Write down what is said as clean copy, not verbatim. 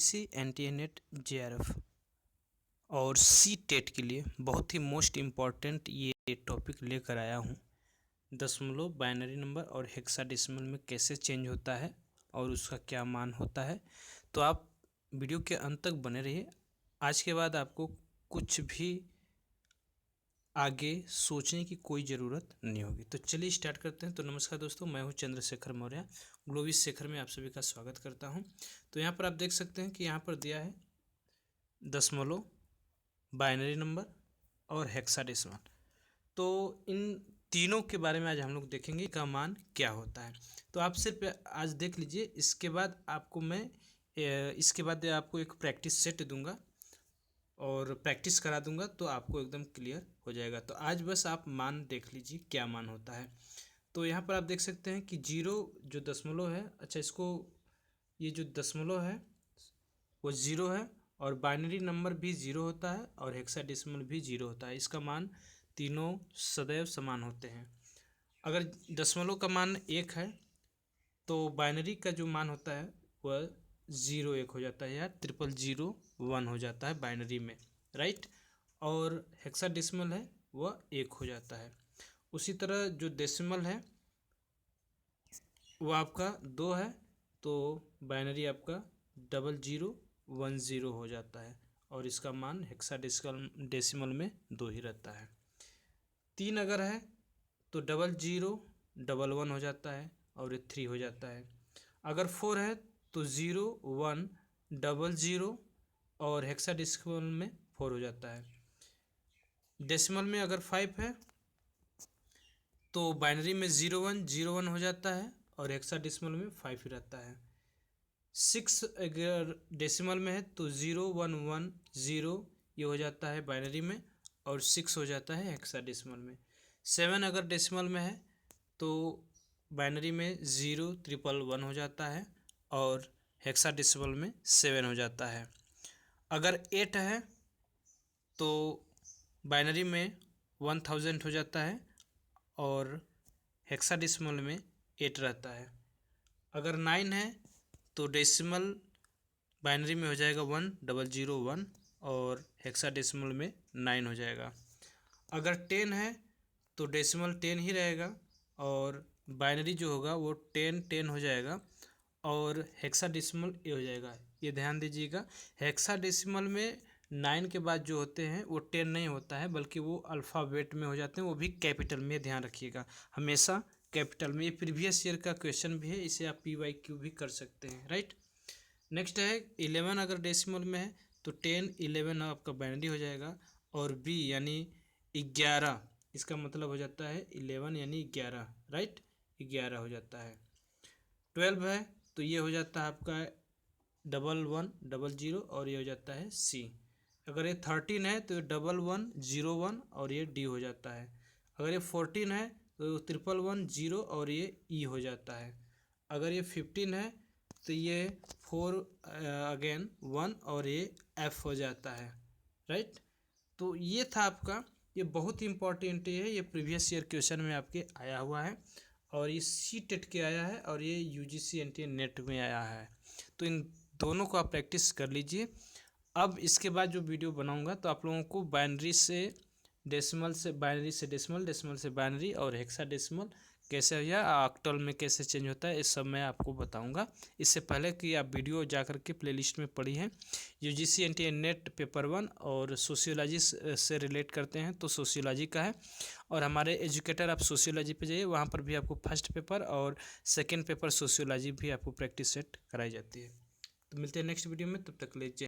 सी NTA-NET JRF और C TET के लिए बहुत ही मोस्ट इम्पॉर्टेंट ये टॉपिक लेकर आया हूँ। दशमलव, बाइनरी नंबर और हेक्साडेसिमल में कैसे चेंज होता है और उसका क्या मान होता है। तो आप वीडियो के अंत तक बने रहिए। आज के बाद आपको कुछ भी आगे सोचने की कोई ज़रूरत नहीं होगी। तो चलिए स्टार्ट करते हैं। तो नमस्कार दोस्तों, मैं हूं चंद्रशेखर मौर्य, ग्लोबिस शेखर में आप सभी का स्वागत करता हूं। तो यहाँ पर आप देख सकते हैं कि यहाँ पर दिया है दशमलव, बाइनरी नंबर और हेक्साडेसिमल। तो इन तीनों के बारे में आज हम लोग देखेंगे का मान क्या होता है। तो आप सिर्फ आज देख लीजिए, इसके बाद आपको एक प्रैक्टिस सेट दूंगा और प्रैक्टिस करा दूंगा तो आपको एकदम क्लियर हो जाएगा। तो आज बस आप मान देख लीजिए क्या मान होता है। तो यहाँ पर आप देख सकते हैं कि जीरो जो दशमलव है, अच्छा इसको, ये जो दशमलव है वो ज़ीरो है और बाइनरी नंबर भी ज़ीरो होता है और हेक्साडेसिमल भी ज़ीरो होता है। इसका मान तीनों सदैव समान होते हैं। अगर दशमलव का मान 1 है तो बाइनरी का जो मान होता है वह 0 1 हो जाता है या 0001 हो जाता है बाइनरी में, राइट। और हेक्साडेसिमल है वह 1 हो जाता है। उसी तरह जो डेसिमल है वो आपका 2 है तो बाइनरी आपका 0010 हो जाता है और इसका मान हेक्साडेसिमल में 2 ही रहता है। 3 अगर है तो 0011 हो जाता है और ये 3 हो जाता है। अगर 4 है तो 0100 और हेक्साडेसिमल में 4 हो जाता है। डेसिमल में अगर 5 है तो बाइनरी में 0101 हो जाता है और हेक्साडेसिमल में 5 ही रहता है। 6 अगर डेसिमल में है तो 0110 ये हो जाता है बाइनरी में और 6 हो जाता है हेक्साडेसिमल में। 7 अगर डेसिमल में है तो बाइनरी में 0111 हो जाता है और हेक्साडेसिमल में 7 हो जाता है। अगर 8 है तो बाइनरी में 1000 हो जाता है और हेक्साडेसिमल में 8 रहता है। अगर 9 है तो डेसिमल बाइनरी में हो जाएगा 1001 और हेक्साडेसिमल में 9 हो जाएगा। अगर 10 है तो डेसिमल 10 ही रहेगा और बाइनरी जो होगा वो 10 हो जाएगा और हेक्साडेसिमल ये हो जाएगा। ये ध्यान दीजिएगा, हेक्साडेसिमल में 9 के बाद जो होते हैं वो 10 नहीं होता है बल्कि वो अल्फ़ाबेट में हो जाते हैं, वो भी कैपिटल में। ध्यान रखिएगा हमेशा कैपिटल में। ये प्रीवियस ईयर का क्वेश्चन भी है, इसे आप PYQ भी कर सकते हैं, राइट। नेक्स्ट है 11 अगर डेसिमल में है तो 10 11 आपका बाइनरी हो जाएगा और B यानी 11, इसका मतलब हो जाता है 11 यानी 11, राइट, 11 हो जाता है। 12 है तो ये हो जाता है आपका 1100 और ये हो जाता है C। अगर ये 13 है तो ये 1101 और ये D हो जाता है। अगर ये 14 है तो 1110 और ये E हो जाता है। अगर ये 15 है तो ये 4 अगेन 1 और ये F हो जाता है, राइट। तो ये था आपका, ये बहुत ही इंपॉर्टेंट है, ये प्रीवियस ईयर क्वेश्चन में आपके आया हुआ है और ये सी टेट के आया है और ये UGC NTA-NET में आया है। तो इन दोनों को आप प्रैक्टिस कर लीजिए। अब इसके बाद जो वीडियो बनाऊंगा तो आप लोगों को बाइनरी से डेसिमल से बाइनरी से डेसिमल, डेसिमल से बाइनरी और हेक्साडेसिमल कैसे हो या ऑक्टल में कैसे चेंज होता है, इस सब मैं आपको बताऊंगा। इससे पहले कि आप वीडियो जा कर के प्लेलिस्ट में पढ़ी हैं। UGC NTA-NET पेपर 1 और सोशियोलॉजी से रिलेट करते हैं तो सोशियोलॉजी का है और हमारे एजुकेटर आप सोशियोलॉजी पे जाइए, वहाँ पर भी आपको फर्स्ट पेपर और सेकेंड पेपर सोशियोलॉजी भी आपको प्रैक्टिस सेट कराई जाती है। तो मिलते हैं नेक्स्ट वीडियो में, तब तक ले